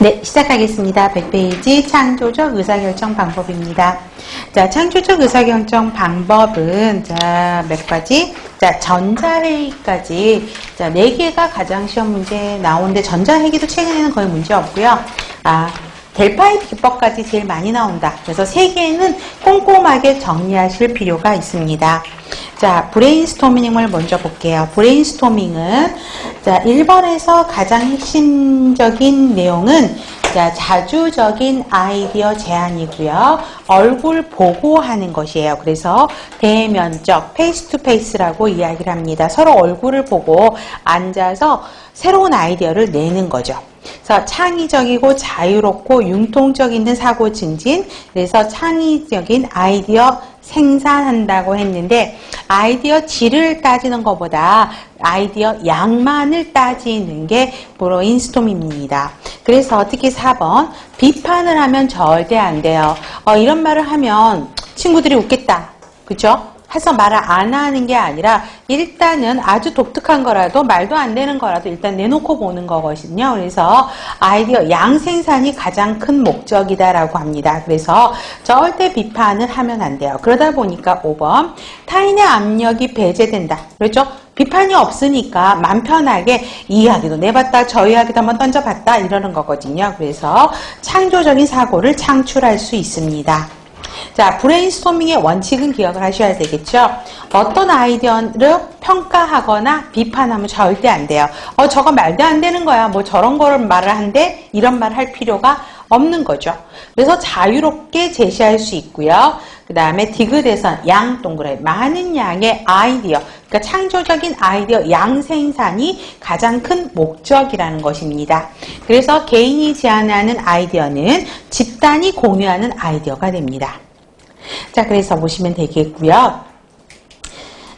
네, 시작하겠습니다. 100페이지 창조적 의사결정 방법입니다. 자, 창조적 의사결정 방법은, 자, 몇 가지? 자, 전자회의까지, 자, 4개가 가장 시험 문제에 나오는데, 전자회의도 최근에는 거의 문제 없고요. 델파이 기법까지 제일 많이 나온다. 그래서 3개는 꼼꼼하게 정리하실 필요가 있습니다. 자, 브레인스토밍을 먼저 볼게요. 브레인스토밍은, 자, 1번에서 가장 핵심적인 내용은, 자, 자주적인 아이디어 제안이고요. 얼굴 보고 하는 것이에요. 그래서 대면적, 페이스 투 페이스라고 이야기를 합니다. 서로 얼굴을 보고 앉아서 새로운 아이디어를 내는 거죠. 그래서 창의적이고 자유롭고 융통적 있는 사고 증진, 그래서 창의적인 아이디어 생산한다고 했는데, 아이디어 질을 따지는 것보다 아이디어 양만을 따지는 게 브레인스토밍입니다. 그래서 특히 4번, 비판을 하면 절대 안 돼요. 이런 말을 하면 친구들이 웃겠다. 그죠? 해서 말을 안 하는 게 아니라 일단은 아주 독특한 거라도 말도 안 되는 거라도 일단 내놓고 보는 거거든요. 그래서 아이디어 양생산이 가장 큰 목적이다라고 합니다. 그래서 절대 비판을 하면 안 돼요. 그러다 보니까 5번 타인의 압력이 배제된다. 그렇죠? 비판이 없으니까 맘 편하게 이 이야기도 내봤다 저 이야기도 한번 던져봤다 이러는 거거든요. 그래서 창조적인 사고를 창출할 수 있습니다. 자, 브레인스토밍의 원칙은 기억을 하셔야 되겠죠. 어떤 아이디어를 평가하거나 비판하면 절대 안 돼요. 저거 말도 안 되는 거야. 뭐 저런 거를 말을 한데 이런 말 할 필요가 없는 거죠. 그래서 자유롭게 제시할 수 있고요. 그 다음에 디귿에선 양 동그라미 많은 양의 아이디어, 그러니까 창조적인 아이디어 양생산이 가장 큰 목적이라는 것입니다. 그래서 개인이 제안하는 아이디어는 집단이 공유하는 아이디어가 됩니다. 자, 그래서 보시면 되겠고요.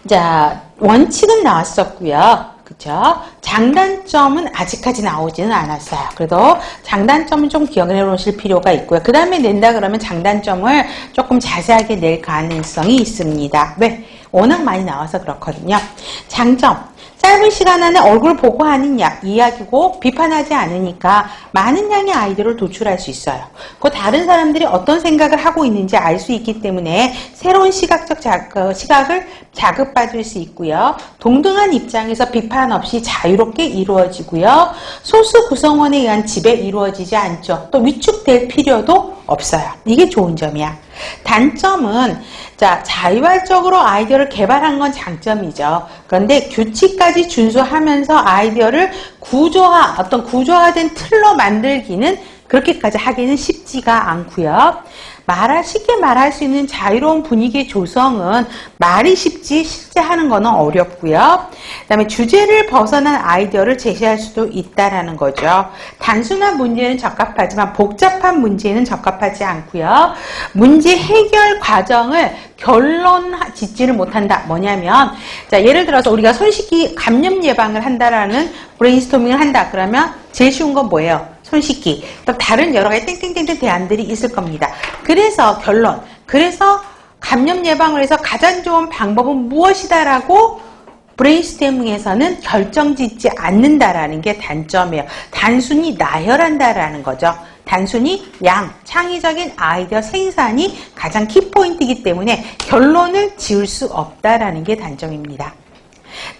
자, 원칙은 나왔었고요. 그쵸? 장단점은 아직까지 나오지는 않았어요. 그래도 장단점은 좀 기억을 해놓으실 필요가 있고요. 그 다음에 낸다 그러면 장단점을 조금 자세하게 낼 가능성이 있습니다. 왜? 워낙 많이 나와서 그렇거든요. 장점. 짧은 시간 안에 얼굴 보고 하는 이야기고 비판하지 않으니까 많은 양의 아이디어를 도출할 수 있어요. 그 다른 사람들이 어떤 생각을 하고 있는지 알 수 있기 때문에 새로운 시각을 자극받을 수 있고요. 동등한 입장에서 비판 없이 자유롭게 이루어지고요. 소수 구성원에 의한 지배 이루어지지 않죠. 또 위축될 필요도 없어요. 이게 좋은 점이야. 단점은 자, 자율적으로 아이디어를 개발한 건 장점이죠. 그런데 규칙까지 준수하면서 아이디어를 어떤 구조화된 틀로 만들기는 그렇게까지 하기는 쉽지가 않고요. 쉽게 말할 수 있는 자유로운 분위기 조성은 말이 쉽지 실제 하는 거는 어렵고요. 그 다음에 주제를 벗어난 아이디어를 제시할 수도 있다라는 거죠. 단순한 문제는 적합하지만 복잡한 문제는 적합하지 않고요. 문제 해결 과정을 결론 짓지를 못한다. 뭐냐면, 자, 예를 들어서 우리가 손 씻기 감염 예방을 한다라는 브레인스토밍을 한다. 그러면 제일 쉬운 건 뭐예요? 손 씻기. 또 다른 여러 가지 땡땡땡땡 대안들이 있을 겁니다. 그래서 결론. 그래서 감염 예방을 해서 가장 좋은 방법은 무엇이다라고 브레인스토밍에서는 결정짓지 않는다라는 게 단점이에요. 단순히 나열한다라는 거죠. 단순히 창의적인 아이디어 생산이 가장 키포인트이기 때문에 결론을 지을 수 없다라는 게 단점입니다.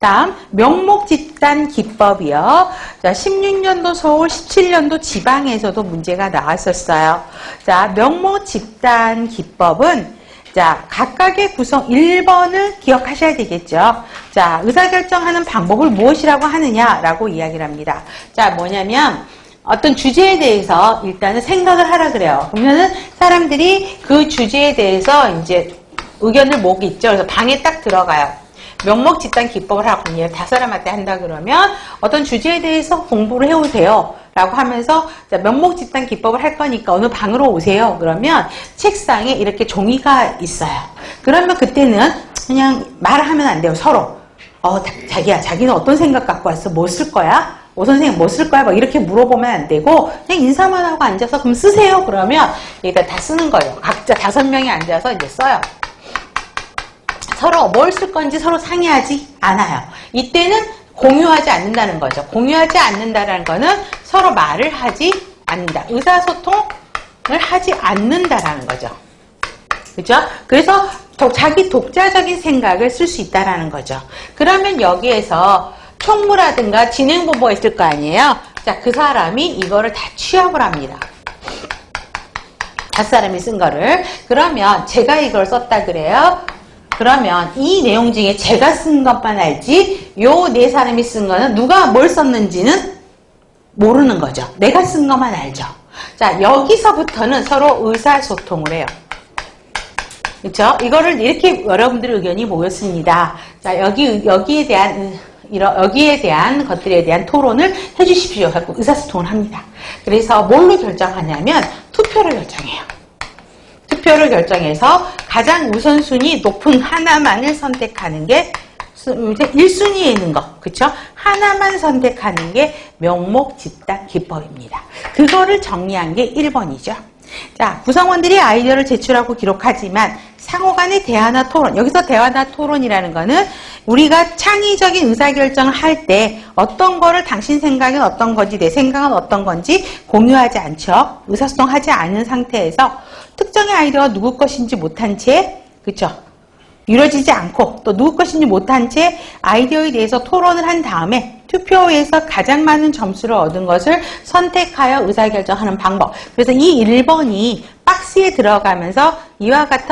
다음 명목 집단 기법이요. 자, 16년도 서울, 17년도 지방에서도 문제가 나왔었어요. 자, 명목 집단 기법은 자, 각각의 구성 1번을 기억하셔야 되겠죠. 자, 의사결정하는 방법을 무엇이라고 하느냐라고 이야기를 합니다. 자, 뭐냐면 어떤 주제에 대해서 일단은 생각을 하라 그래요. 그러면은 사람들이 그 주제에 대해서 이제 의견을 모으겠죠. 그래서 방에 딱 들어가요. 명목 집단 기법을 하고 5사람한테 한다 그러면 어떤 주제에 대해서 공부를 해오세요 라고 하면서 자, 명목 집단 기법을 할 거니까 어느 방으로 오세요. 그러면 책상에 이렇게 종이가 있어요. 그러면 그때는 그냥 말을 하면 안 돼요. 서로 자기야, 자기는 어떤 생각 갖고 왔어? 뭐 쓸 거야? 선생님 뭐 쓸 거야? 막 이렇게 물어보면 안 되고 그냥 인사만 하고 앉아서 그럼 쓰세요. 그러면 여기다 다 쓰는 거예요. 각자 5명이 앉아서 이제 써요. 서로 뭘 쓸 건지 서로 상의하지 않아요. 이때는 공유하지 않는다는 거죠. 공유하지 않는다는 거는 서로 말을 하지 않는다. 의사소통을 하지 않는다라는 거죠. 그죠? 그래서 자기 독자적인 생각을 쓸 수 있다라는 거죠. 그러면 여기에서 총무라든가 진행본부가 있을 거 아니에요? 자, 그 사람이 이거를 다 취합을 합니다. 갓사람이 쓴 거를. 그러면 제가 이걸 썼다 그래요? 그러면 이 내용 중에 제가 쓴 것만 알지 요 네 사람이 쓴 거는 누가 뭘 썼는지는 모르는 거죠. 내가 쓴 것만 알죠. 자, 여기서부터는 서로 의사소통을 해요. 그렇죠? 이거를 이렇게 여러분들의 의견이 모였습니다. 자, 여기에 대한 것들에 대한 토론을 해주십시오. 하고 의사소통을 합니다. 그래서 뭘로 결정하냐면 투표를 결정해요. 투표를 결정해서 가장 우선순위 높은 하나만을 선택하는 게 1순위에 있는 거, 그쵸? 하나만 선택하는 게 명목집단 기법입니다. 그거를 정리한 게 1번이죠. 자, 구성원들이 아이디어를 제출하고 기록하지만 상호간의 대화나 토론, 여기서 대화나 토론이라는 거는 우리가 창의적인 의사결정을 할 때 어떤 거를 당신 생각은 어떤 건지 내 생각은 어떤 건지 공유하지 않죠. 의사소통하지 않은 상태에서 특정의 아이디어가 누구 것인지 못한 채, 그쵸? 이루어지지 않고 또 누구 것인지 못한 채 아이디어에 대해서 토론을 한 다음에 투표에서 가장 많은 점수를 얻은 것을 선택하여 의사결정하는 방법. 그래서 이 1번이 박스에 들어가면서 이와 같은